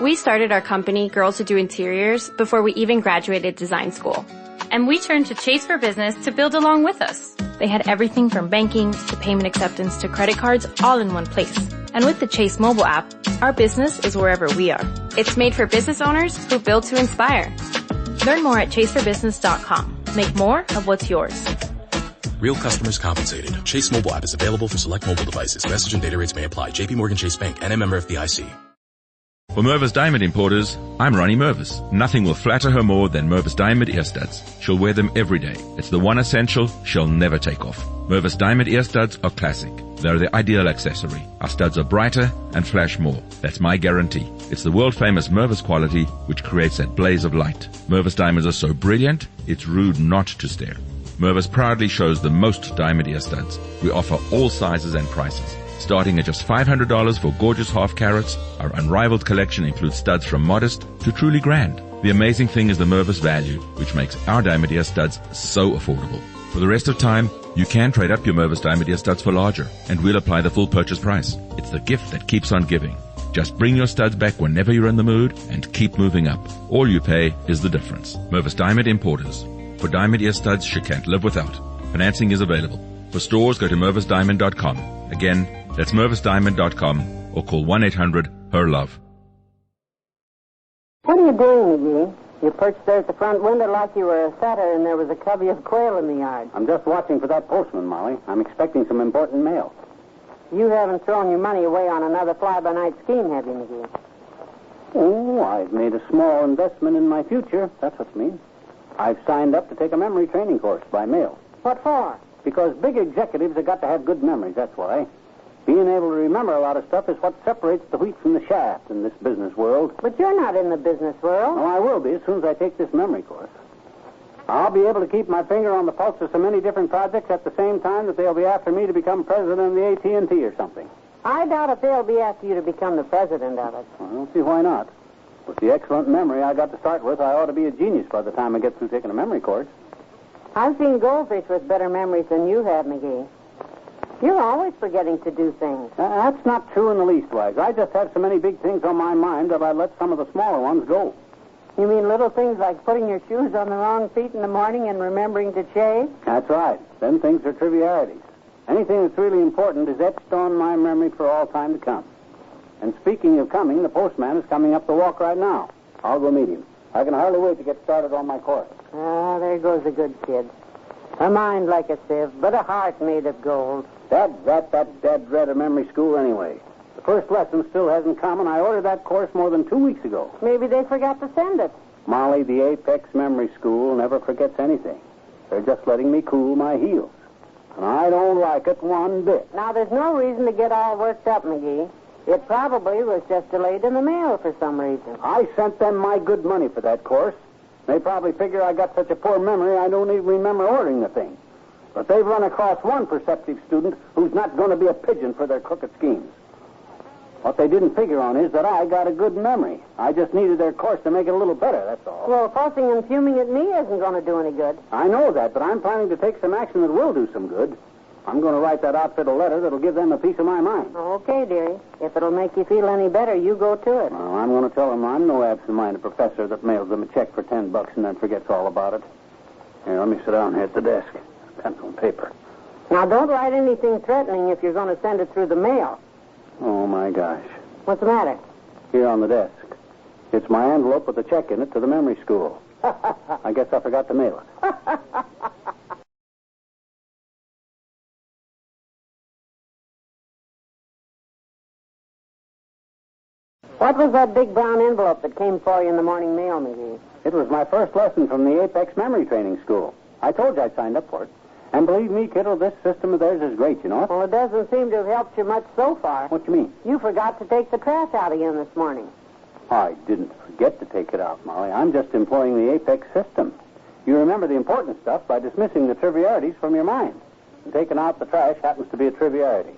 We started our company, Girls Who Do Interiors, before we even graduated design school. And we turned to Chase for Business to build along with us. They had everything from banking to payment acceptance to credit cards all in one place. And with the Chase mobile app, our business is wherever we are. It's made for business owners who build to inspire. Learn more at chaseforbusiness.com. Make more of what's yours. Real customers compensated. Chase mobile app is available for select mobile devices. Message and data rates may apply. JP Morgan Chase Bank and a member FDIC. For Mervis Diamond Importers, I'm Ronnie Mervis. Nothing will flatter her more than Mervis Diamond ear studs. She'll wear them every day. It's the one essential she'll never take off. Mervis Diamond ear studs are classic. They're the ideal accessory. Our studs are brighter and flash more. That's my guarantee. It's the world-famous Mervis quality which creates that blaze of light. Mervis diamonds are so brilliant, it's rude not to stare. Mervis proudly shows the most diamond ear studs. We offer all sizes and prices. Starting at just $500 for gorgeous half carats, our unrivaled collection includes studs from modest to truly grand. The amazing thing is the Mervis value, which makes our diamond ear studs so affordable. For the rest of time, you can trade up your Mervis diamond ear studs for larger, and we'll apply the full purchase price. It's the gift that keeps on giving. Just bring your studs back whenever you're in the mood and keep moving up. All you pay is the difference. Mervis Diamond Importers. For diamond ear studs she can't live without. Financing is available. For stores, go to mervisdiamond.com. Again, that's mervisdiamond.com or call 1-800-HER-LOVE. What are you doing, McGee? You perched there at the front window like you were a setter and there was a covey of quail in the yard. I'm just watching for that postman, Molly. I'm expecting some important mail. You haven't thrown your money away on another fly-by-night scheme, have you, McGee? Oh, I've made a small investment in my future. That's what you mean. I've signed up to take a memory training course by mail. What for? Because big executives have got to have good memories, that's why. Being able to remember a lot of stuff is what separates the wheat from the chaff in this business world. But you're not in the business world. Oh, I will be as soon as I take this memory course. I'll be able to keep my finger on the pulse of so many different projects at the same time that they'll be after me to become president of the AT&T or something. I doubt if they'll be after you to become the president of it. Well, I don't see why not. With the excellent memory I got to start with, I ought to be a genius by the time I get through taking a memory course. I've seen goldfish with better memories than you have, McGee. You're always forgetting to do things. That's not true in the least, Wags. I just have so many big things on my mind that I let some of the smaller ones go. You mean little things like putting your shoes on the wrong feet in the morning and remembering to shave? That's right. Them things are trivialities. Anything that's really important is etched on my memory for all time to come. And speaking of coming, the postman is coming up the walk right now. I'll go meet him. I can hardly wait to get started on my course. Ah, there goes a good kid. A mind like a sieve, but a heart made of gold. That dead dread of memory school anyway. The first lesson still hasn't come, and I ordered that course more than 2 weeks ago. Maybe they forgot to send it. Molly, the Apex Memory School never forgets anything. They're just letting me cool my heels. And I don't like it one bit. Now, there's no reason to get all worked up, McGee. It probably was just delayed in the mail for some reason. I sent them my good money for that course. They probably figure I got such a poor memory I don't even remember ordering the thing. But they've run across one perceptive student who's not going to be a pigeon for their crooked schemes. What they didn't figure on is that I got a good memory. I just needed their course to make it a little better, that's all. Well, fussing and fuming at me isn't going to do any good. I know that, but I'm planning to take some action that will do some good. I'm going to write that outfit a letter that'll give them a piece of my mind. Okay, dearie. If it'll make you feel any better, you go to it. Well, I'm going to tell them I'm no absent-minded professor that mails them a check for $10 and then forgets all about it. Here, let me sit down here at the desk. Pencil and paper. Now, don't write anything threatening if you're going to send it through the mail. Oh, my gosh. What's the matter? Here on the desk. It's my envelope with a check in it to the memory school. I guess I forgot to mail it. What was that big brown envelope that came for you in the morning mail, McGee? It was my first lesson from the Apex Memory Training School. I told you I signed up for it. And believe me, kiddo, this system of theirs is great, you know. Well, it doesn't seem to have helped you much so far. What do you mean? You forgot to take the trash out again this morning. I didn't forget to take it out, Molly. I'm just employing the Apex system. You remember the important stuff by dismissing the trivialities from your mind. And taking out the trash happens to be a triviality.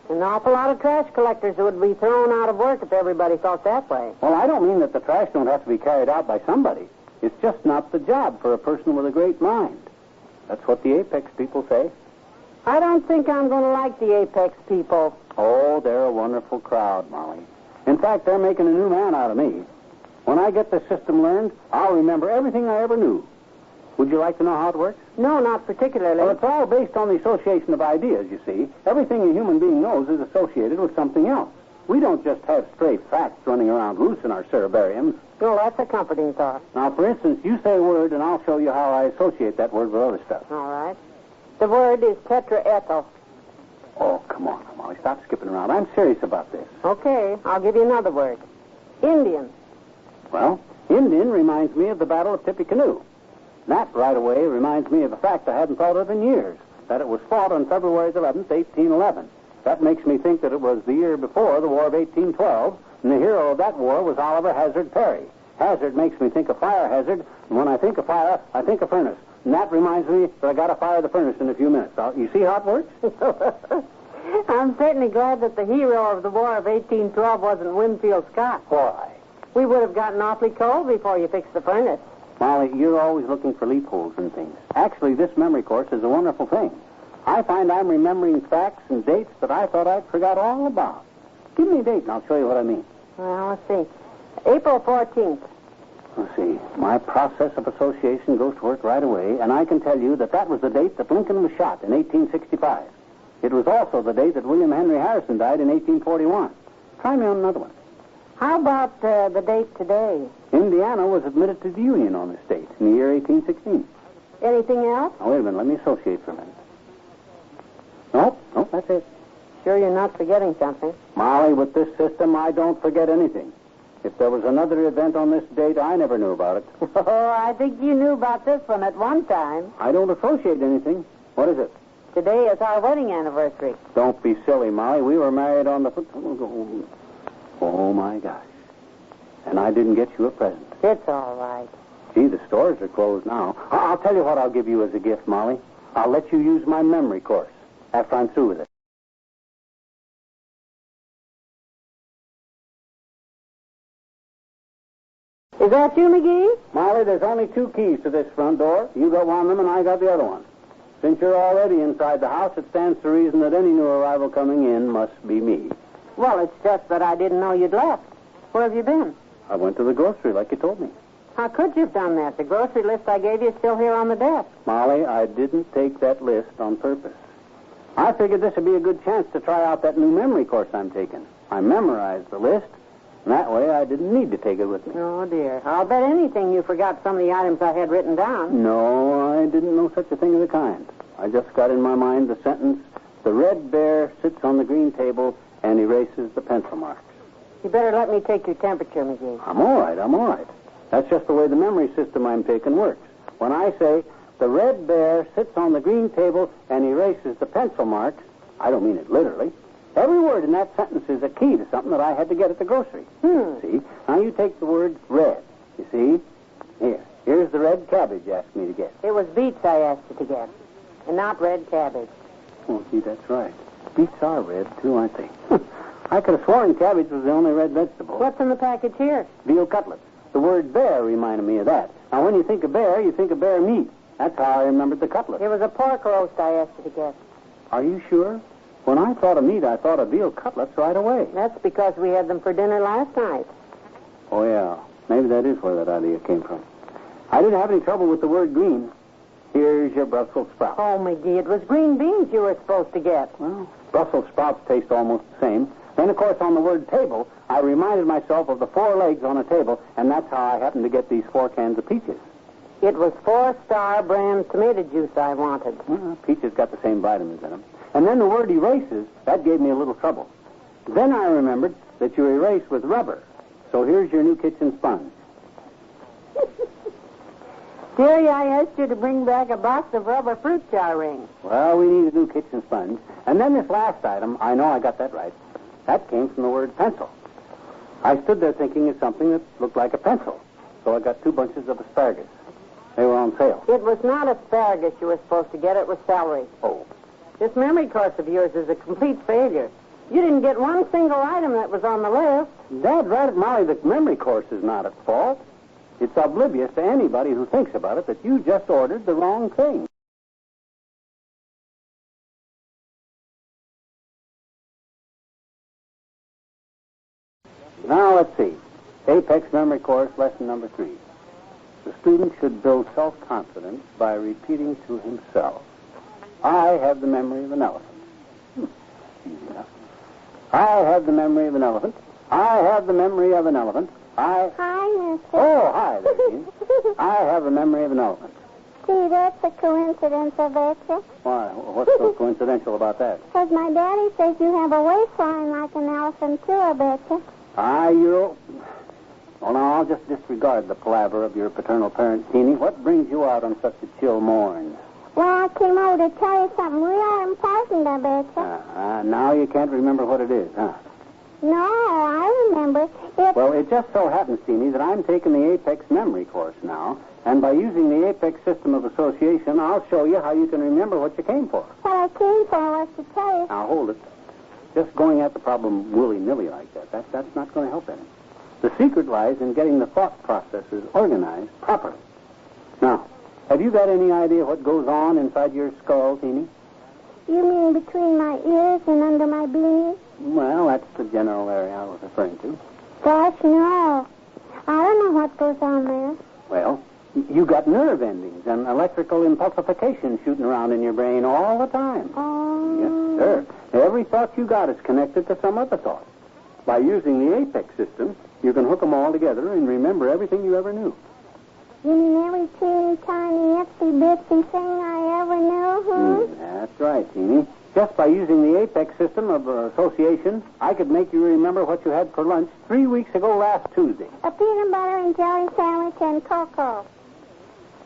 An awful lot of trash collectors would be thrown out of work if everybody thought that way. Well, I don't mean that the trash don't have to be carried out by somebody. It's just not the job for a person with a great mind. That's what the Apex people say. I don't think I'm going to like the Apex people. Oh, they're a wonderful crowd, Molly. In fact, they're making a new man out of me. When I get the system learned, I'll remember everything I ever knew. Would you like to know how it works? No, not particularly. Well, it's all based on the association of ideas, you see. Everything a human being knows is associated with something else. We don't just have stray facts running around loose in our cerebariums. Well, that's a comforting thought. Now, for instance, you say a word, and I'll show you how I associate that word with other stuff. All right. The word is tetraethyl. Oh, come on, Molly. Stop skipping around. I'm serious about this. Okay, I'll give you another word. Indian. Well, Indian reminds me of the Battle of Tippecanoe. That, right away, reminds me of a fact I hadn't thought of in years, that it was fought on February 11th, 1811. That makes me think that it was the year before the War of 1812, and the hero of that war was Oliver Hazard Perry. Hazard makes me think of fire hazard, and when I think of fire, I think of furnace. And that reminds me that I got to fire the furnace in a few minutes. Now, you see how it works? I'm certainly glad that the hero of the War of 1812 wasn't Winfield Scott. Why? We would have gotten awfully cold before you fixed the furnace. Molly, you're always looking for loopholes in things. Actually, this memory course is a wonderful thing. I find I'm remembering facts and dates that I thought I'd forgot all about. Give me a date, and I'll show you what I mean. Well, let's see. April 14th. Let's see. My process of association goes to work right away, and I can tell you that that was the date that Lincoln was shot in 1865. It was also the date that William Henry Harrison died in 1841. Try me on another one. How about the date today? Indiana was admitted to the Union on this date in the year 1816. Anything else? Now, wait a minute. Let me associate for a minute. Nope, that's it. Sure you're not forgetting something? Molly, with this system, I don't forget anything. If there was another event on this date, I never knew about it. Oh, I think you knew about this one at one time. I don't associate anything. What is it? Today is our wedding anniversary. Don't be silly, Molly. We were married on the... Oh, my gosh. And I didn't get you a present. It's all right. Gee, the stores are closed now. I'll tell you what I'll give you as a gift, Molly. I'll let you use my memory course after I'm through with it. Is that you, McGee? Molly, there's only 2 keys to this front door. You got one of them and I got the other one. Since you're already inside the house, it stands to reason that any new arrival coming in must be me. Well, it's just that I didn't know you'd left. Where have you been? I went to the grocery like you told me. How could you have done that? The grocery list I gave you is still here on the desk. Molly, I didn't take that list on purpose. I figured this would be a good chance to try out that new memory course I'm taking. I memorized the list, and that way I didn't need to take it with me. Oh, dear. I'll bet anything you forgot some of the items I had written down. No, I didn't know such a thing of the kind. I just got in my mind the sentence, the red bear sits on the green table and erases the pencil marks. You better let me take your temperature, McGee. I'm all right. That's just the way the memory system I'm taking works. When I say, the red bear sits on the green table and erases the pencil marks, I don't mean it literally. Every word in that sentence is a key to something that I had to get at the grocery. See? Now you take the word red. You see? Here's the red cabbage you asked me to get. It was beets I asked you to get, and not red cabbage. Oh, gee, that's right. Beets are red, too, aren't they? I could have sworn cabbage was the only red vegetable. What's in the package here? Veal cutlets. The word bear reminded me of that. Now, when you think of bear, you think of bear meat. That's how I remembered the cutlet. It was a pork roast I asked you to get. Are you sure? When I thought of meat, I thought of veal cutlets right away. That's because we had them for dinner last night. Oh, yeah. Maybe that is where that idea came from. I didn't have any trouble with the word green. Here's your Brussels sprouts. Oh, McGee, it was green beans you were supposed to get. Well, Brussels sprouts taste almost the same. Then, of course, on the word table, I reminded myself of the 4 legs on a table, and that's how I happened to get these 4 cans of peaches. It was 4-Star brand tomato juice I wanted. Well, peaches got the same vitamins in them. And then the word erases, that gave me a little trouble. Then I remembered that you erase with rubber. So here's your new kitchen sponge. Dearie, I asked you to bring back a box of rubber fruit jar rings. Well, we need a new kitchen sponge. And then this last item, I know I got that right. That came from the word pencil. I stood there thinking of something that looked like a pencil. So I got 2 bunches of asparagus. They were on sale. It was not asparagus you were supposed to get. It was celery. Oh. This memory course of yours is a complete failure. You didn't get one single item that was on the list. Dad, right, Molly, the memory course is not at fault. It's oblivious to anybody who thinks about it that you just ordered the wrong thing. Now, let's see. Apex Memory Course, lesson number 3. The student should build self-confidence by repeating to himself, I have the memory of an elephant. Easy enough. I have the memory of an elephant. I have the memory of an elephant. Hi, mister. Oh, hi there, Jean. I have the memory of an elephant. Gee, that's a coincidence, I betcha. Why? What's so coincidental about that? Because my daddy says you have a waistline like an elephant, too, I betcha. Well, now, I'll just disregard the palaver of your paternal parent, Teeny. What brings you out on such a chill morn? Well, I came over to tell you something real important, I betcha. Now you can't remember what it is, huh? No, I remember. Well, it just so happens, Teeny, that I'm taking the Apex Memory Course now, and by using the Apex System of Association, I'll show you how you can remember what you came for. What I came for was to tell you. Now, hold it. Just going at the problem willy-nilly like that's not going to help any. The secret lies in getting the thought processes organized properly. Now, have you got any idea what goes on inside your skull, Teeny? You mean between my ears and under my beanie? Well, that's the general area I was referring to. Gosh, no. I don't know what goes on there. Well, you got nerve endings and electrical impulsification shooting around in your brain all the time. Oh. Yes, sir. Every thought you got is connected to some other thought. By using the Apex system, you can hook them all together and remember everything you ever knew. You mean every teeny tiny itsy bitsy thing I ever knew, That's right, Teeny. Just by using the Apex system of association, I could make you remember what you had for lunch 3 weeks ago last Tuesday. A peanut butter and jelly sandwich and cocoa.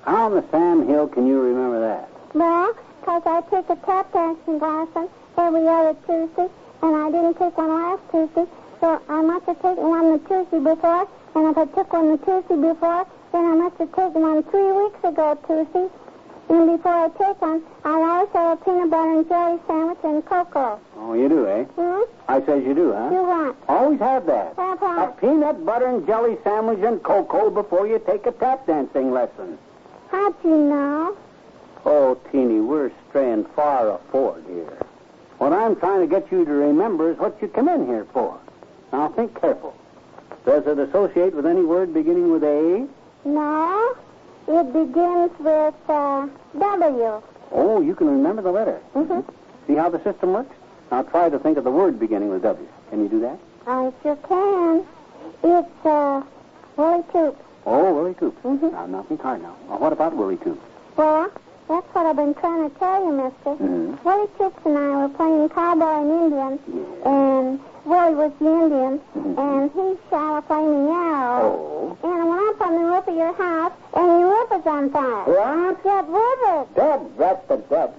How in the Sam Hill can you remember that? Well, because I take a tap dancing lesson every other Tuesday, and I didn't take one last Tuesday, so I must have taken one the Tuesday before, and if I took one the Tuesday before, then I must have taken one 3 weeks ago Tuesday. And before I take one, I'll always have a peanut butter and jelly sandwich and cocoa. Oh, you do, eh? I says you do, huh? You what? Always have that. Have what? A peanut butter and jelly sandwich and cocoa before you take a tap dancing lesson. How'd you know? Oh, Teeny, we're straying far aforward here. What I'm trying to get you to remember is what you come in here for. Now, think careful. Does it associate with any word beginning with A? No. It begins with W. Oh, you can remember the letter. Mm-hmm. See how the system works? Now try to think of the word beginning with W. Can you do that? I sure can. It's Willie Toop. Oh, Willie Toop. Mm-hmm. Now, nothing hard now. What about Willie Toop? Well, that's what I've been trying to tell you, mister. Mm-hmm. Willie Toops and I were playing cowboy and Indian, and Willie was the Indian, and he shot a flaming arrow. Oh. And I went up on the roof of your house, and your roof was on fire. What? Get with it. Dead, that's the dead.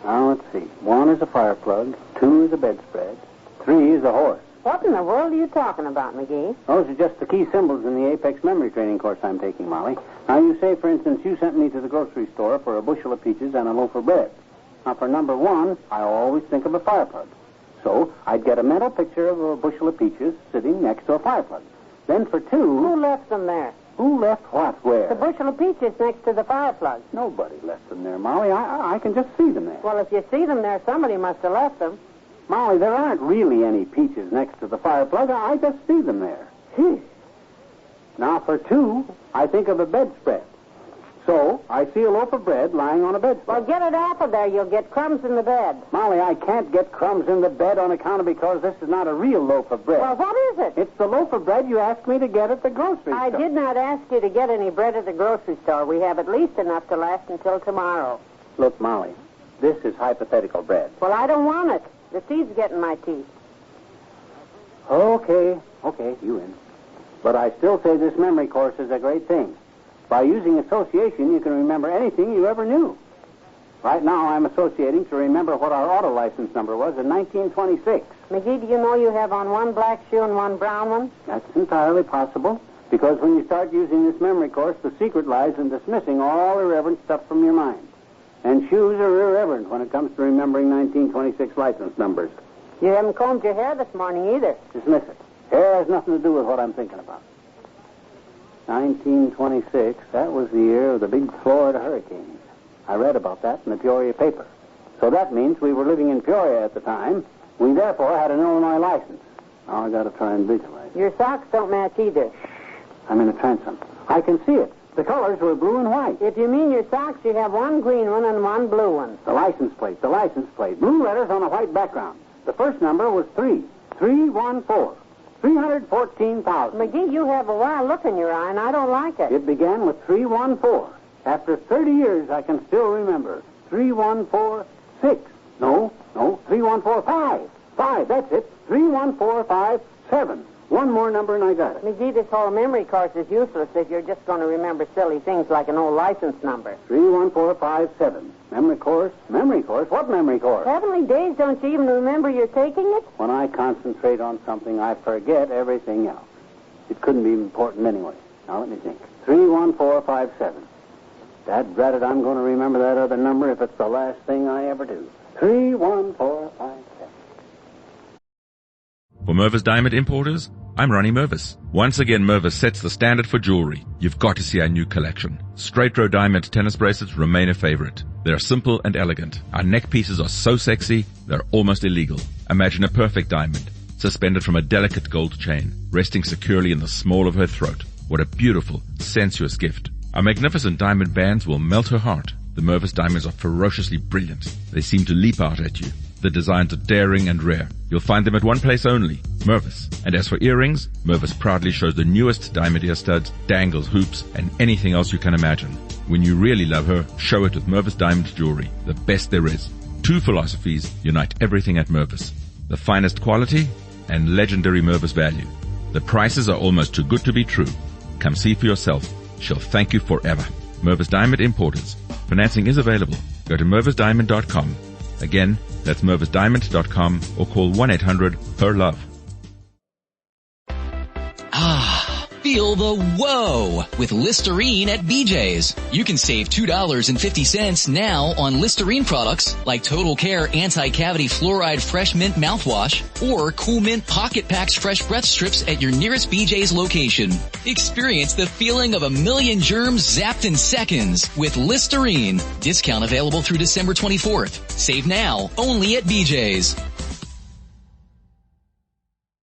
Now, let's see. 1 is a fire plug, 2 is a bedspread, 3 is a horse. What in the world are you talking about, McGee? Those are just the key symbols in the Apex Memory Training course I'm taking, Molly. Now, you say, for instance, you sent me to the grocery store for a bushel of peaches and a loaf of bread. Now, for number 1, I always think of a fire plug. So, I'd get a mental picture of a bushel of peaches sitting next to a fire plug. Then for 2... Who left them there? Who left what where? The bushel of peaches next to the fire plug. Nobody left them there, Molly. I can just see them there. Well, if you see them there, somebody must have left them. Molly, there aren't really any peaches next to the fire plug. I just see them there. Now, for 2, I think of a bedspread. So, I see a loaf of bread lying on a bedspread. Well, get it off of there. You'll get crumbs in the bed. Molly, I can't get crumbs in the bed on account of because this is not a real loaf of bread. Well, what is it? It's the loaf of bread you asked me to get at the grocery store. I did not ask you to get any bread at the grocery store. We have at least enough to last until tomorrow. Look, Molly, this is hypothetical bread. Well, I don't want it. The seeds get in my teeth. Okay, you in. But I still say this memory course is a great thing. By using association, you can remember anything you ever knew. Right now, I'm associating to remember what our auto license number was in 1926. McGee, do you know you have on one black shoe and one brown one? That's entirely possible, because when you start using this memory course, the secret lies in dismissing all irreverent stuff from your mind. And shoes are irreverent when it comes to remembering 1926 license numbers. You haven't combed your hair this morning either. Dismiss it. Hair has nothing to do with what I'm thinking about. 1926, that was the year of the big Florida hurricanes. I read about that in the Peoria paper. So that means we were living in Peoria at the time. We therefore had an Illinois license. Now I got to try and visualize. Your socks don't match either. I'm in a transom. I can see it. The colors were blue and white. If you mean your socks, you have one green one and one blue one. The license plate. Blue letters on a white background. The first number was 314. 314,000. McGee, you have a wild look in your eye, and I don't like it. It began with 314. After 30 years, I can still remember. 3146. No, 3145. 5, that's it. 31457. One more number and I got it. McGee, this whole memory course is useless if you're just going to remember silly things like an old license number. 31457. Memory course? What memory course? Heavenly days, don't you even remember you're taking it? When I concentrate on something, I forget everything else. It couldn't be important anyway. Now let me think. 31457. Dad-dratted, I'm going to remember that other number if it's the last thing I ever do. 31457. For Mervis Diamond Importers, I'm Ronnie Mervis. Once again, Mervis sets the standard for jewelry. You've got to see our new collection. Straight row diamond tennis bracelets remain a favorite. They're simple and elegant. Our neck pieces are so sexy, they're almost illegal. Imagine a perfect diamond, suspended from a delicate gold chain, resting securely in the small of her throat. What a beautiful, sensuous gift. Our magnificent diamond bands will melt her heart. The Mervis diamonds are ferociously brilliant. They seem to leap out at you. The designs are daring and rare. You'll find them at one place only, Mervis. And as for earrings, Mervis proudly shows the newest diamond ear studs, dangles, hoops, and anything else you can imagine. When you really love her, show it with Mervis Diamond Jewelry, the best there is. Two philosophies unite everything at Mervis. The finest quality and legendary Mervis value. The prices are almost too good to be true. Come see for yourself. She'll thank you forever. Mervis Diamond Importers. Financing is available. Go to mervisdiamond.com. Again, that's mervisdiamond.com or call 1-800-PER-LOVE. Feel the whoa with Listerine at BJ's. You can save $2.50 now on Listerine products like Total Care Anti-Cavity Fluoride Fresh Mint Mouthwash or Cool Mint Pocket Packs Fresh Breath Strips at your nearest BJ's location. Experience the feeling of 1,000,000 germs zapped in seconds with Listerine. Discount available through December 24th. Save now only at BJ's.